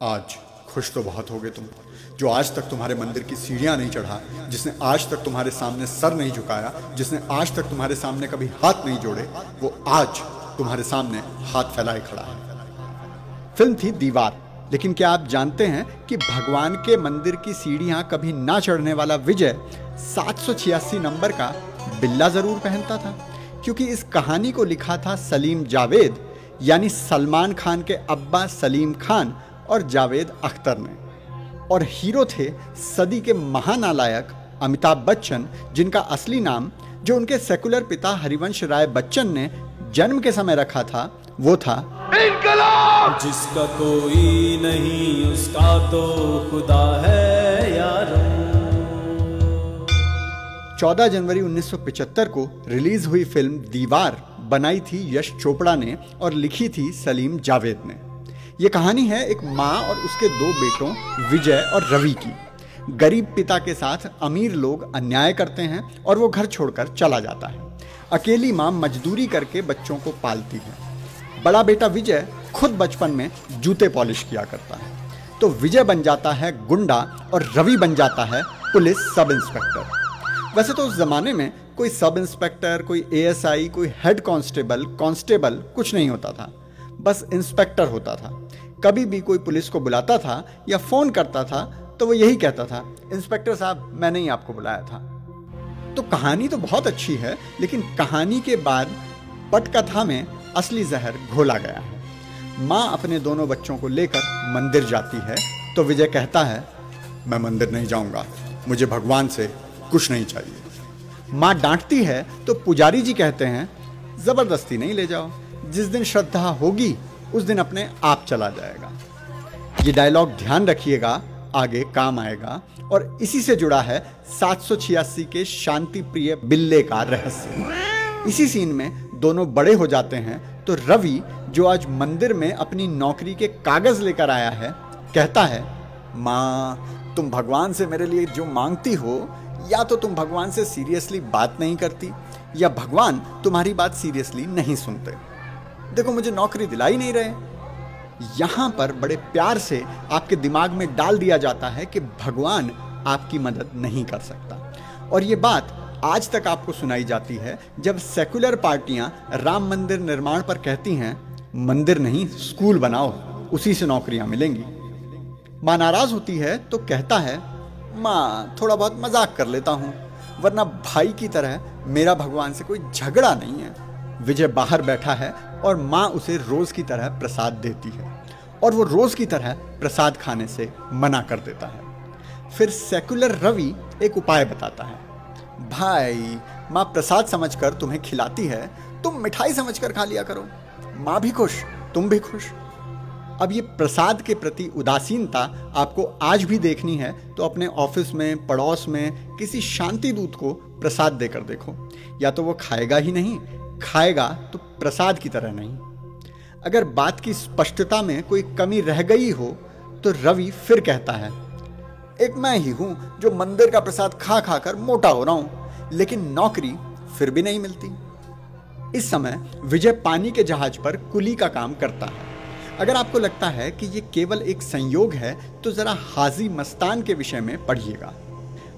आज खुश तो बहुत होगे तुम, जो आज तक तुम्हारे मंदिर की सीढ़ियां नहीं चढ़ा, जिसने आज तक तुम्हारे सामने सर नहीं झुकाया, जिसने आज तक तुम्हारे सामने कभी हाथ नहीं जोड़े, वो आज तुम्हारे सामने हाथ फैलाए खड़ा है। फिल्म थी दीवार, लेकिन क्या आप जानते हैं कि भगवान के मंदिर की सीढ़ियां कभी ना चढ़ने वाला विजय 786 नंबर का बिल्ला जरूर पहनता था, क्योंकि इस कहानी को लिखा था सलीम जावेद यानी सलमान खान के अब्बा सलीम खान और जावेद अख्तर ने, और हीरो थे सदी के महानालायक अमिताभ बच्चन, जिनका असली नाम जो उनके सेकुलर पिता हरिवंश राय बच्चन ने जन्म के समय रखा था वो था इनकलाब। जिसका कोई नहीं उसका तो खुदा है यारो। 14 जनवरी 1975 को रिलीज हुई फिल्म दीवार बनाई थी यश चोपड़ा ने और लिखी थी सलीम जावेद ने। यह कहानी है एक माँ और उसके दो बेटों विजय और रवि की। गरीब पिता के साथ अमीर लोग अन्याय करते हैं और वो घर छोड़कर चला जाता है। अकेली माँ मजदूरी करके बच्चों को पालती है। बड़ा बेटा विजय खुद बचपन में जूते पॉलिश किया करता है, तो विजय बन जाता है गुंडा और रवि बन जाता है पुलिस सब इंस्पेक्टर। वैसे तो उस जमाने में कोई सब इंस्पेक्टर, कोई एएसआई, कोई हेड कांस्टेबल कुछ नहीं होता था, बस इंस्पेक्टर होता था। कभी भी कोई पुलिस को बुलाता था या फोन करता था तो वो यही कहता था, इंस्पेक्टर साहब मैंने ही आपको बुलाया था। तो कहानी तो बहुत अच्छी है, लेकिन कहानी के बाद पटकथा में असली जहर घोला गया है। माँ अपने दोनों बच्चों को लेकर मंदिर जाती है तो विजय कहता है, मैं मंदिर नहीं जाऊंगा, मुझे भगवान से कुछ नहीं चाहिए। माँ डांटती है तो पुजारी जी कहते हैं, जबरदस्ती नहीं ले जाओ, जिस दिन श्रद्धा होगी उस दिन अपने आप चला जाएगा। ये डायलॉग ध्यान रखिएगा, आगे काम आएगा, और इसी से जुड़ा है 786 के शांति प्रिय बिल्ले का रहस्य। इसी सीन में दोनों बड़े हो जाते हैं तो रवि, जो आज मंदिर में अपनी नौकरी के कागज लेकर आया है, कहता है, माँ तुम भगवान से मेरे लिए जो मांगती हो, या तो तुम भगवान से सीरियसली बात नहीं करती या भगवान तुम्हारी बात सीरियसली नहीं सुनते। देखो मुझे नौकरी दिला ही नहीं रहे। यहां पर बड़े प्यार से आपके दिमाग में डाल दिया जाता है कि भगवान आपकी मदद नहीं कर सकता। और ये बात आज तक आपको सुनाई जाती है जब सेकुलर पार्टियां राम मंदिर निर्माण पर कहती हैं, मंदिर नहीं स्कूल बनाओ, उसी से नौकरियां मिलेंगी। मां नाराज होती है तो कहता है, मां थोड़ा बहुत मजाक कर लेता हूं, वरना भाई की तरह मेरा भगवान से कोई झगड़ा नहीं है। विजय बाहर बैठा है और माँ उसे रोज की तरह प्रसाद देती है और वो रोज की तरह प्रसाद खाने से मना कर देता है। फिर सेकुलर रवि एक उपाय बताता है, भाई माँ प्रसाद समझकर तुम्हें खिलाती है, तुम मिठाई समझकर खा लिया करो, माँ भी खुश तुम भी खुश। अब ये प्रसाद के प्रति उदासीनता आपको आज भी देखनी है तो अपने ऑफिस में, पड़ोस में किसी शांति दूत को प्रसाद देकर देखो, या तो वो खाएगा ही नहीं, खाएगा तो प्रसाद की तरह नहीं। अगर बात की स्पष्टता में कोई कमी रह गई हो तो रवि फिर कहता है, एक मैं ही हूं जो मंदिर का प्रसाद खा खा कर मोटा हो रहा हूं, लेकिन नौकरी फिर भी नहीं मिलती। इस समय विजय पानी के जहाज पर कुली का काम करता है। अगर आपको लगता है कि ये केवल एक संयोग है तो जरा हाजी मस्तान के विषय में पढ़िएगा।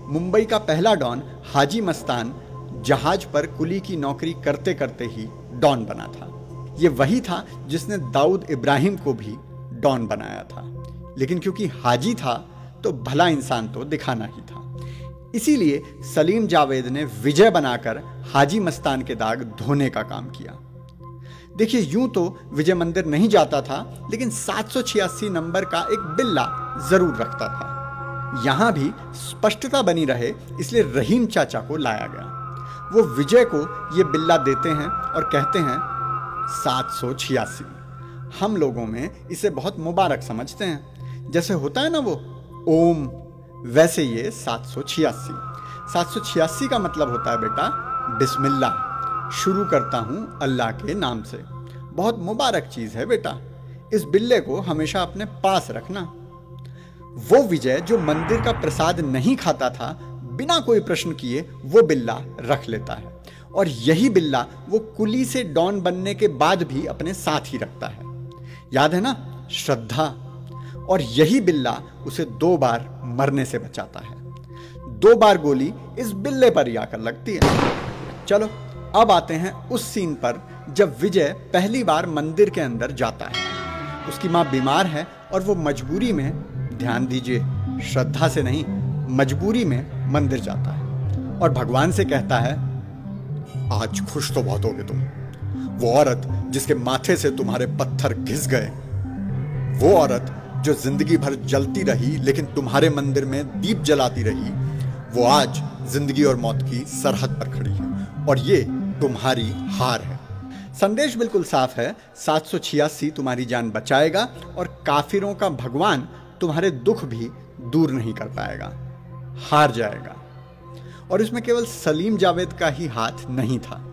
मुंबई का पहला डॉन हाजी मस्तान जहाज पर कुली की नौकरी करते करते ही डॉन बना था। ये वही था जिसने दाऊद इब्राहिम को भी डॉन बनाया था, लेकिन क्योंकि हाजी था तो भला इंसान तो दिखाना ही था। इसीलिए सलीम जावेद ने विजय बनाकर हाजी मस्तान के दाग धोने का काम किया। देखिए, यूं तो विजय मंदिर नहीं जाता था, लेकिन 786 नंबर का एक बिल्ला जरूर रखता था। यहां भी स्पष्टता बनी रहे इसलिए रहीम चाचा को लाया गया। वो विजय को ये बिल्ला देते हैं और कहते हैं 786। हम लोगों में इसे बहुत मुबारक समझते हैं, जैसे होता है ना वो ओम, वैसे ये 786। 786 का मतलब होता है बेटा बिस्मिल्लाह, शुरू करता हूं अल्लाह के नाम से। बहुत मुबारक चीज है बेटा, इस बिल्ले को हमेशा अपने पास रखना। वो विजय जो मंदिर का प्रसाद नहीं खाता था, बिना कोई प्रश्न किए वो बिल्ला रख लेता है, और यही बिल्ला वो कुली से डॉन बनने के बाद भी अपने साथ ही रखता है। याद है ना, श्रद्धा। और यही बिल्ला उसे 2 बार मरने से बचाता है। 2 बार गोली इस बिल्ले पर ही आकर लगती है। चलो अब आते हैं उस सीन पर जब विजय पहली बार मंदिर के अंदर जाता है। उसकी माँ बीमार है और वो मजबूरी में, ध्यान दीजिए, श्रद्धा से नहीं, मजबूरी में मंदिर जाता है और भगवान से कहता है, आज खुश तो बहुत होगे तुम। वो औरत जिसके माथे से तुम्हारे पत्थर घिस गए, वो औरत जो जिंदगी भर जलती रही लेकिन तुम्हारे मंदिर में दीप जलाती रही, वो आज जिंदगी और मौत की सरहद पर खड़ी है और ये तुम्हारी हार है। संदेश बिल्कुल साफ है, 786 तुम्हारी जान बचाएगा और काफिरों का भगवान तुम्हारे दुख भी दूर नहीं कर पाएगा, हार जाएगा। और इसमें केवल सलीम जावेद का ही हाथ नहीं था।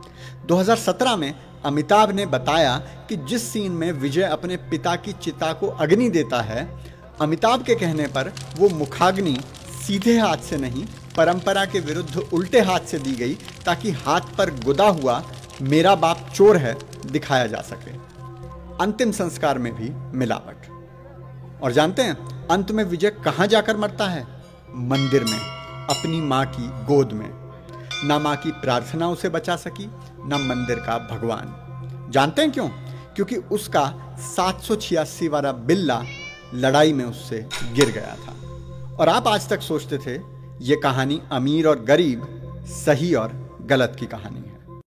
2017 में अमिताभ ने बताया कि जिस सीन में विजय अपने पिता की चिता को अग्नि देता है, अमिताभ के कहने पर वो मुखाग्नि सीधे हाथ से नहीं, परंपरा के विरुद्ध उल्टे हाथ से दी गई ताकि हाथ पर गुदा हुआ मेरा बाप चोर है दिखाया जा सके। अंतिम संस्कार में भी मिलावट। और जानते हैं अंत में विजय कहां जाकर मरता है? मंदिर में, अपनी मां की गोद में। ना मां की प्रार्थना उसे बचा सकी, ना मंदिर का भगवान। जानते हैं क्यों? क्योंकि उसका 786 वाला बिल्ला लड़ाई में उससे गिर गया था। और आप आज तक सोचते थे ये कहानी अमीर और गरीब, सही और गलत की कहानी है।